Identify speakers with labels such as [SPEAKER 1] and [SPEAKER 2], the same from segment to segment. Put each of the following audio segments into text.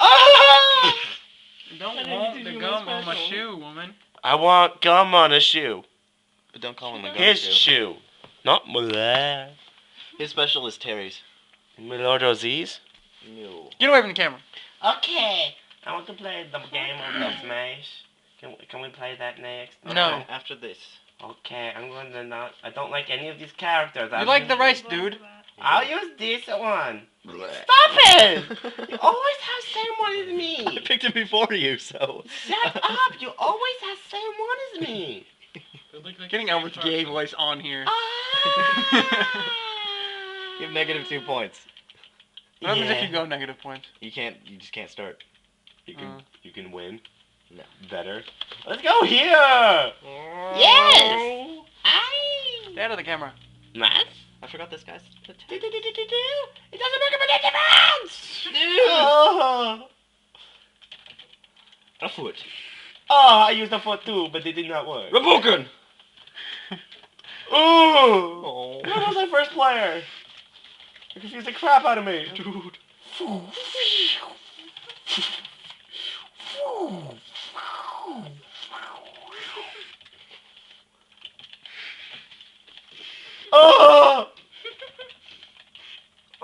[SPEAKER 1] Ah!
[SPEAKER 2] Don't want the gum on my shoe, woman.
[SPEAKER 1] I want gum on a shoe.
[SPEAKER 3] But don't call him a gum
[SPEAKER 1] His shoe. Not my.
[SPEAKER 3] His special is Terry's.
[SPEAKER 1] Milord Z's?
[SPEAKER 3] No.
[SPEAKER 2] Get away from the camera.
[SPEAKER 1] Okay. I want to play the game of the Smash. Can we play that next?
[SPEAKER 2] No.
[SPEAKER 3] After this.
[SPEAKER 1] Okay, I'm going to not. I don't like any of these characters.
[SPEAKER 2] You like the rice, dude.
[SPEAKER 1] I'll use this one.
[SPEAKER 3] Blech.
[SPEAKER 1] Stop it! You always have same one as me.
[SPEAKER 3] I picked him before you, so.
[SPEAKER 1] Shut up! You always have same one as me.
[SPEAKER 2] Getting Albert's gay voice on here.
[SPEAKER 1] Ah!
[SPEAKER 3] You have -2 points.
[SPEAKER 2] What happens
[SPEAKER 1] Yeah.
[SPEAKER 2] if you go negative points?
[SPEAKER 3] You just can't start.
[SPEAKER 1] You can win.
[SPEAKER 3] No.
[SPEAKER 1] Better. Let's go here. Yes.
[SPEAKER 2] Stay out of the camera.
[SPEAKER 1] Nice.
[SPEAKER 3] I forgot this guy's.
[SPEAKER 1] It doesn't make a difference.
[SPEAKER 3] Dude. A foot.
[SPEAKER 1] Oh, I used a foot too, but it did not work.
[SPEAKER 3] Rebuken.
[SPEAKER 1] Ooh.
[SPEAKER 3] Oh.
[SPEAKER 1] That was my first player. You confused the crap out of me.
[SPEAKER 3] Dude.
[SPEAKER 1] Oh!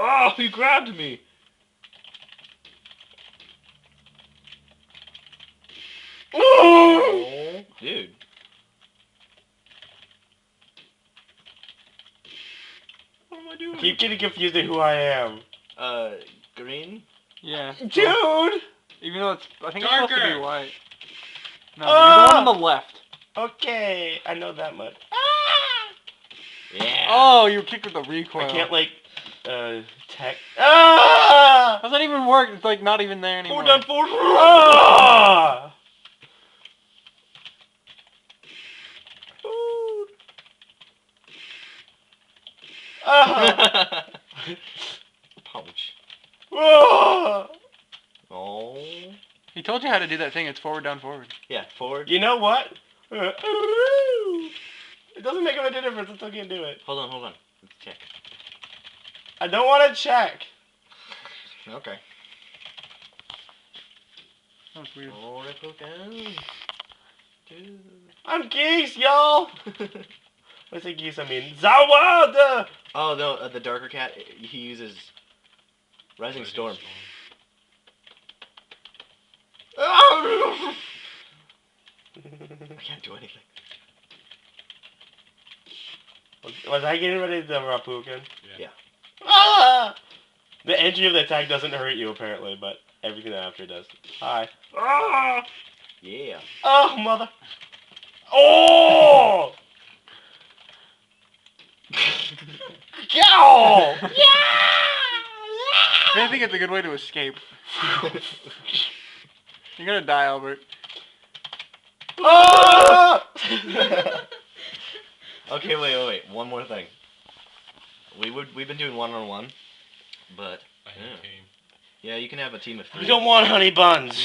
[SPEAKER 3] Oh, he grabbed me. Oh, dude. What am I doing?
[SPEAKER 1] Keep getting confused at who I am.
[SPEAKER 3] Green?
[SPEAKER 2] Yeah.
[SPEAKER 1] Dude!
[SPEAKER 2] Even though I think it's supposed to be
[SPEAKER 1] Darker.
[SPEAKER 2] white. No,
[SPEAKER 1] Ah!
[SPEAKER 2] you're the one on the left.
[SPEAKER 1] Okay, I know that much.
[SPEAKER 3] Yeah.
[SPEAKER 2] Oh, you kicked with the recoil.
[SPEAKER 1] I can't tech. Ah!
[SPEAKER 2] How's that even work? It's like not even there anymore.
[SPEAKER 3] 4 down 4.
[SPEAKER 1] Ah! Ah!
[SPEAKER 3] Pouch.
[SPEAKER 1] Ah!
[SPEAKER 3] Oh.
[SPEAKER 2] He told you how to do that thing. It's forward, down, forward.
[SPEAKER 3] Yeah, forward.
[SPEAKER 1] You know what? It doesn't make a bit of difference. I still can't do it.
[SPEAKER 3] Hold on. Let's check.
[SPEAKER 1] I don't want to check.
[SPEAKER 3] Okay.
[SPEAKER 2] That was weird.
[SPEAKER 3] Oh, Rebuken. Dude.
[SPEAKER 1] I'm geese, y'all. When I say geese, I mean Zawada.
[SPEAKER 3] Oh no, the darker cat. He uses Rising Storm. I can't do anything.
[SPEAKER 1] Was I getting ready to do Rapuken?
[SPEAKER 3] Yeah.
[SPEAKER 1] Ah! The entry of the attack doesn't hurt you apparently, but everything after does. Hi. Ah!
[SPEAKER 3] Yeah.
[SPEAKER 1] Oh, mother. Oh! Go!
[SPEAKER 2] I think it's a good way to escape. You're gonna die, Albert.
[SPEAKER 1] Ah!
[SPEAKER 3] Okay, wait. One more thing. We've been doing 1-on-1, but
[SPEAKER 4] I hate team.
[SPEAKER 3] yeah, you can have a team of 3.
[SPEAKER 1] We don't want honey buns.